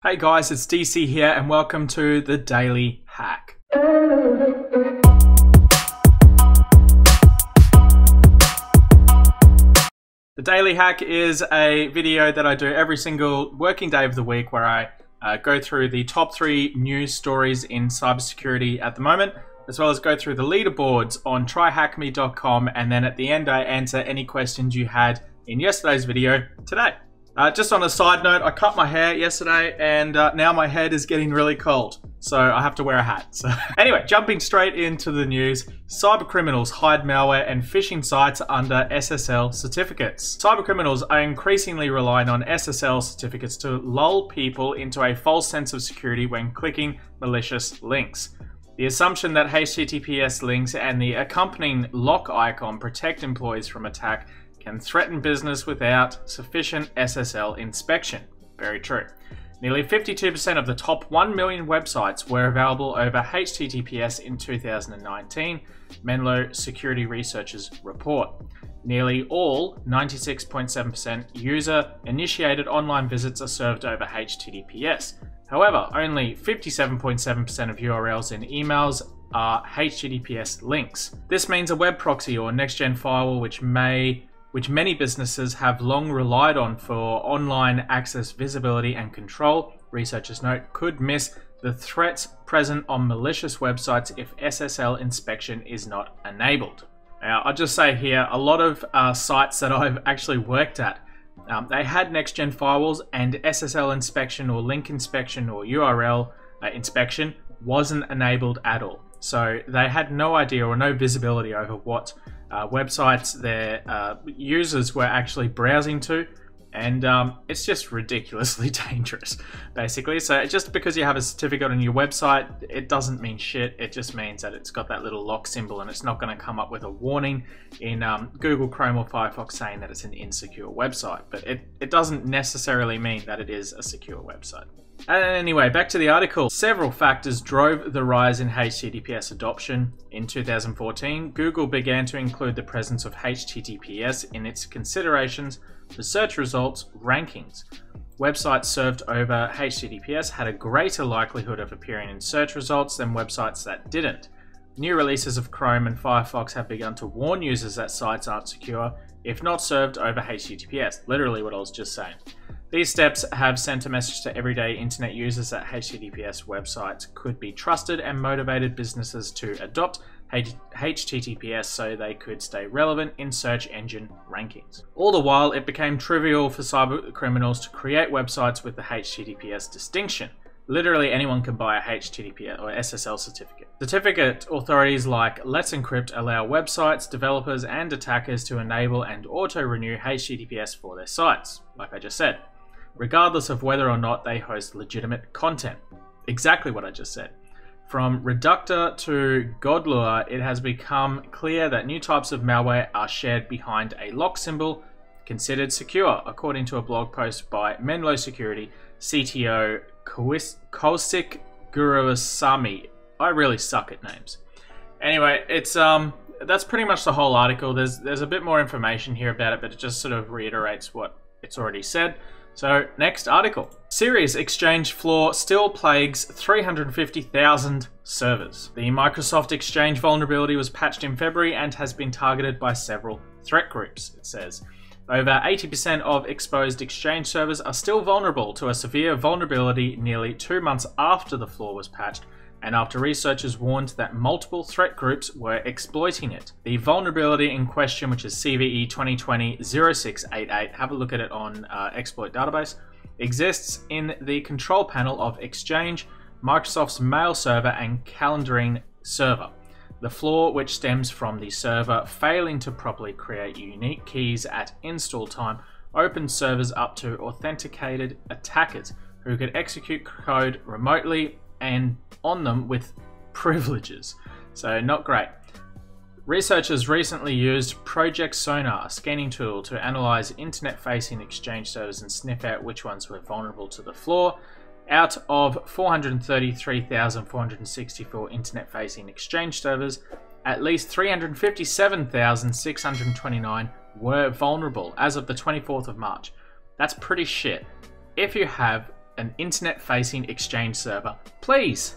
Hey guys, it's DC here and welcome to the Daily Hack. The Daily Hack is a video that I do every single working day of the week where I go through the top 3 news stories in cybersecurity at the moment, as well as go through the leaderboards on tryhackme.com, and then at the end I answer any questions you had in yesterday's video today. Just on a side note, I cut my hair yesterday and now my head is getting really cold, so I have to wear a hat. So anyway, jumping straight into the news, cybercriminals hide malware and phishing sites under SSL certificates. Cybercriminals are increasingly relying on SSL certificates to lull people into a false sense of security when clicking malicious links. The assumption that HTTPS links and the accompanying lock icon protect employees from attack can threaten business without sufficient SSL inspection. Very true. Nearly 52% of the top 1 million websites were available over HTTPS in 2019, Menlo security researchers report. Nearly all, 96.7%, user-initiated online visits are served over HTTPS. However, only 57.7% of URLs in emails are HTTPS links. This means a web proxy or next-gen firewall, which many businesses have long relied on for online access visibility and control, researchers note, could miss the threats present on malicious websites if SSL inspection is not enabled. Now, I'll just say here, a lot of sites that I've actually worked at, they had next-gen firewalls and SSL inspection or link inspection or URL inspection wasn't enabled at all. So they had no idea or no visibility over what websites their users were actually browsing to, and it's just ridiculously dangerous, basically. So just because you have a certificate on your website, it doesn't mean shit. It just means that it's got that little lock symbol and it's not going to come up with a warning in Google Chrome or Firefox saying that it's an insecure website, but it doesn't necessarily mean that it is a secure website. Anyway, back to the article. Several factors drove the rise in HTTPS adoption. In 2014, Google began to include the presence of HTTPS in its considerations for search results rankings. Websites served over HTTPS had a greater likelihood of appearing in search results than websites that didn't. New releases of Chrome and Firefox have begun to warn users that sites aren't secure if not served over HTTPS, literally what I was just saying. These steps have sent a message to everyday internet users that HTTPS websites could be trusted and motivated businesses to adopt HTTPS so they could stay relevant in search engine rankings. All the while, it became trivial for cyber criminals to create websites with the HTTPS distinction. Literally anyone can buy a HTTPS or SSL certificate. Certificate authorities like Let's Encrypt allow websites, developers, and attackers to enable and auto-renew HTTPS for their sites, like I just said, regardless of whether or not they host legitimate content. Exactly what I just said. From Reductor to Godlure, it has become clear that new types of malware are shared behind a lock symbol considered secure, according to a blog post by Menlo Security CTO Kaushik Gurusamy. I really suck at names. Anyway, it's that's pretty much the whole article. There's a bit more information here about it, but it just sort of reiterates what it's already said. So, next article. Serious Exchange flaw still plagues 350,000 servers. The Microsoft Exchange vulnerability was patched in February and has been targeted by several threat groups, it says. Over 80% of exposed Exchange servers are still vulnerable to a severe vulnerability nearly 2 months after the flaw was patched, and after researchers warned that multiple threat groups were exploiting it. The vulnerability in question, which is CVE 2020-0688, have a look at it on Exploit Database, exists in the control panel of Exchange, Microsoft's mail server, and calendaring server. The flaw, which stems from the server failing to properly create unique keys at install time, opens servers up to authenticated attackers who could execute code remotely and on them with privileges. So not great. Researchers recently used Project Sonar, a scanning tool, to analyze internet-facing Exchange servers and sniff out which ones were vulnerable to the flaw. Out of 433,464 internet-facing Exchange servers, at least 357,629 were vulnerable as of the 24th of March. That's pretty shit. If you have an internet-facing Exchange server. Please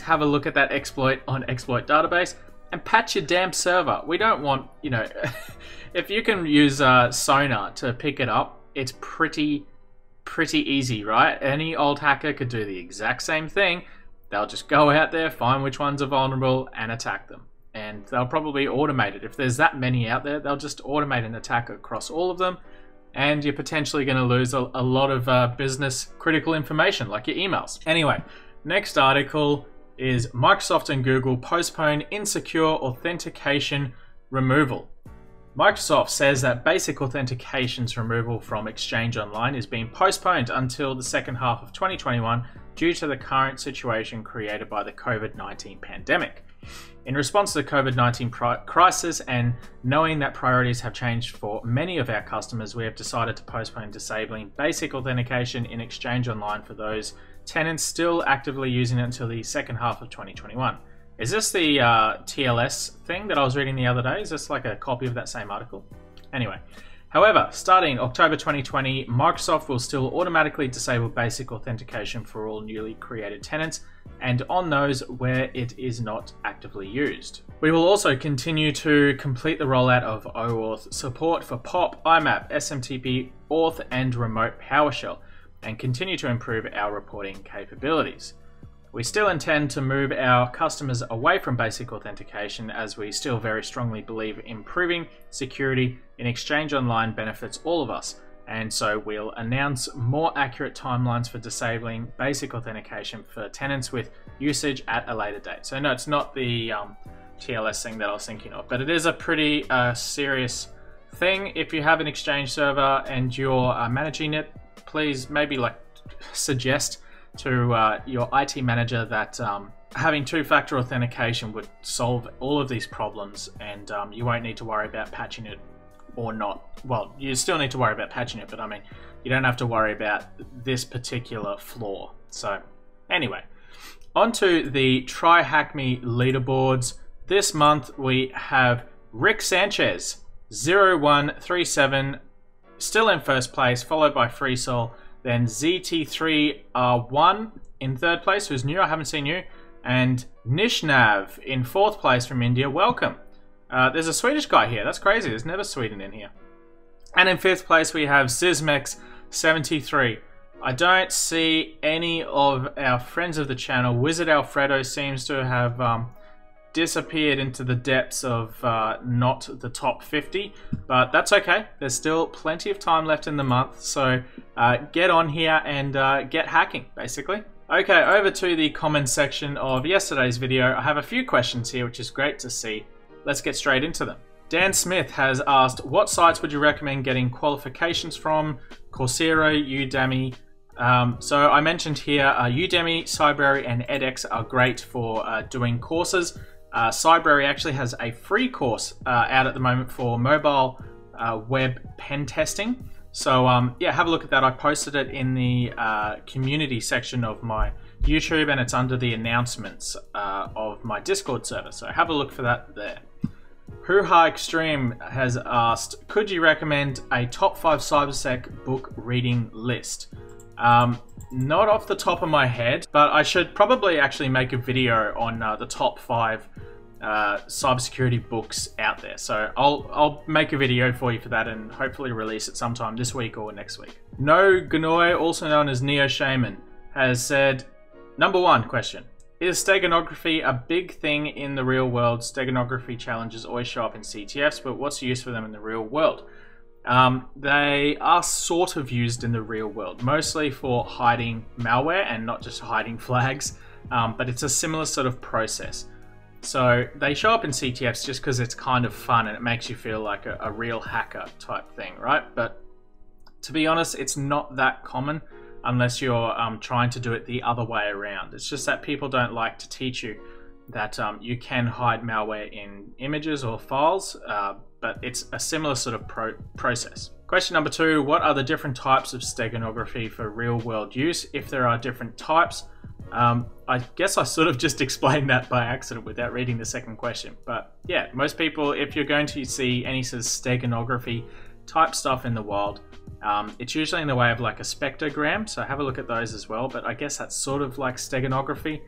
have a look at that exploit on Exploit Database and patch your damn server. We don't want, you know, if you can use Sonar to pick it up, it's pretty easy, right? Any old hacker could do the exact same thing. They'll just go out there, find which ones are vulnerable, and attack them. And they'll probably automate it. If there's that many out there, they'll just automate an attack across all of them, and you're potentially going to lose a lot of business critical information, like your emails. Anyway, next article is Microsoft and Google postpone insecure authentication removal. Microsoft says that basic authentication's removal from Exchange Online is being postponed until the second half of 2021 due to the current situation created by the COVID-19 pandemic. In response to the COVID-19 crisis and knowing that priorities have changed for many of our customers, we have decided to postpone disabling basic authentication in Exchange Online for those tenants still actively using it until the second half of 2021. Is this the TLS thing that I was reading the other day? Is this like a copy of that same article? Anyway, however, starting October 2020, Microsoft will still automatically disable basic authentication for all newly created tenants and on those where it is not actively used. We will also continue to complete the rollout of OAuth support for POP, IMAP, SMTP, Auth, and Remote PowerShell, and continue to improve our reporting capabilities. We still intend to move our customers away from basic authentication as we still very strongly believe improving security in Exchange Online benefits all of us, and so we'll announce more accurate timelines for disabling basic authentication for tenants with usage at a later date. So no, it's not the TLS thing that I was thinking of, but it is a pretty serious thing. If you have an Exchange server and you're managing it, please maybe like suggest to your IT manager that having two-factor authentication would solve all of these problems, and you won't need to worry about patching it or not. Well, you still need to worry about patching it, but I mean, you don't have to worry about this particular flaw. So anyway, onto the TryHackMe leaderboards. This month we have Rick Sanchez, 0137, still in first place, followed by FreeSol. Then ZT3R1 in third place, who's new, I haven't seen you. And Nishnav in fourth place from India, welcome. There's a Swedish guy here, that's crazy, there's never Sweden in here. And in fifth place we have Zizmex73. I don't see any of our friends of the channel. Wizard Alfredo seems to have disappeared into the depths of not the top 50, but that's okay. There's still plenty of time left in the month, so get on here and get hacking, basically. Okay, over to the comments section of yesterday's video. I have a few questions here, which is great to see. Let's get straight into them. Dan Smith has asked, what sites would you recommend getting qualifications from? Coursera, Udemy. So I mentioned here Udemy, Cybrary, and edX are great for doing courses. Cybrary actually has a free course out at the moment for mobile web pen testing. So yeah, have a look at that. I posted it in the community section of my YouTube, and it's under the announcements of my Discord server. So have a look for that there. Hoo-Ha Extreme has asked, could you recommend a top 5 cybersec book reading list? Not off the top of my head, but I should probably actually make a video on the top 5 cybersecurity books out there. So I'll make a video for you for that and hopefully release it sometime this week or next week. No Gnoy, also known as Neo Shaman, has said, number 1 question. Is steganography a big thing in the real world? Steganography challenges always show up in CTFs, but what's the use for them in the real world? They are sort of used in the real world, mostly for hiding malware and not just hiding flags, but it's a similar sort of process. So they show up in CTFs just because it's kind of fun and it makes you feel like a real hacker type thing, right? But to be honest, it's not that common unless you're trying to do it the other way around. It's just that people don't like to teach you that you can hide malware in images or files, but it's a similar sort of process. Question number 2, what are the different types of steganography for real world use, if there are different types? I guess I sort of just explained that by accident without reading the second question. But yeah, most people, if you're going to see any sort of steganography type stuff in the world. It's usually in the way of like a spectrogram, so have a look at those as well, but I guess that's sort of like steganography.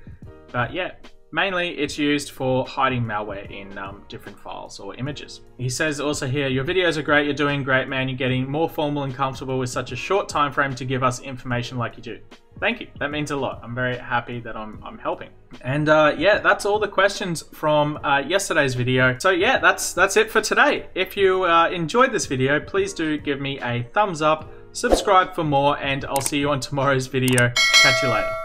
But yeah, mainly it's used for hiding malware in different files or images. He says also here, your videos are great, you're doing great, man, you're getting more formal and comfortable with such a short time frame to give us information like you do. Thank you, that means a lot. I'm very happy that I'm helping. And yeah, that's all the questions from yesterday's video. So yeah, that's it for today. If you enjoyed this video, please do give me a thumbs up, subscribe for more, and I'll see you on tomorrow's video. Catch you later.